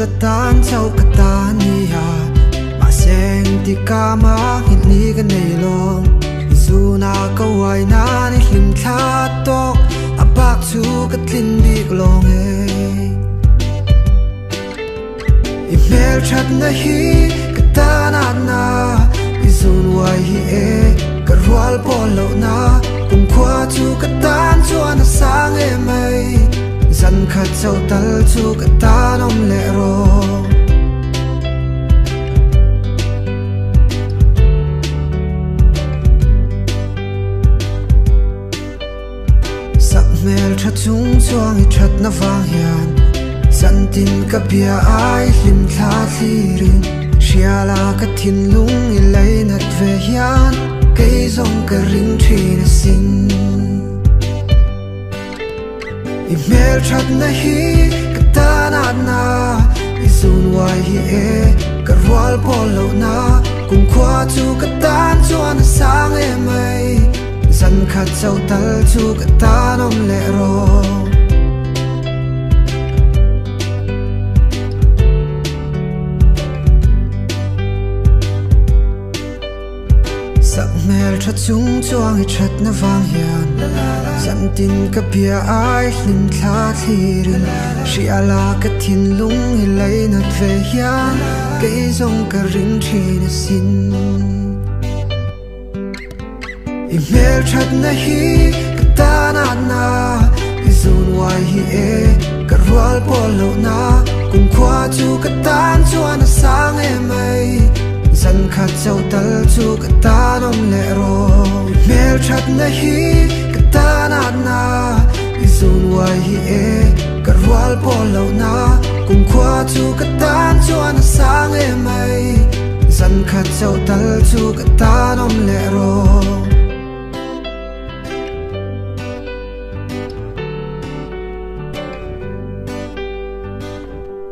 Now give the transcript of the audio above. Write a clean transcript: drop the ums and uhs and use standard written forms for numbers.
ta tan chau ka tan ni ha ma seng ti ka ma hit ni ka nei long zuna ka wai na ni hlim thla tok abak chu ka tlin bik long e I mel chat na hi ka tan na I zun wai hi e ka rwal pol lo na kum khwa chu ka tan chuan a sang e mai zan khat chau tal chu ka tan om le ro sak mel tha chung chuang I that na wang hian zan tin ka bia ai hlim thla thlirin shiala ka thin lung I lei nat ve hian kei zong ka ring thin a sin I mel that na hi ka tan na I zun wai hi e ka rwal pol lo na kum khwa chu ka tan chuan a sang e mai zan khat chau tal chu ka tan om le ro sak mel tha chung chuang I that na wang hian zan tin ka bia ai hlim thla thlirin shiala ka thin lung I lei nat ve hian kei zong ka ring thin a sin I mel that na hi ka tan na I zun wai hi e ka rwal pol lo na kum khwa chu ka tan chuan a sang e mai zan khat chau tal chu ka tan om le ro I mel that na hi ka tan na I zun wai hi e ka rwal pol lo na kum khwa chu ka tan chuan a sang e mai zan khat chau tal chu ka tan om le ro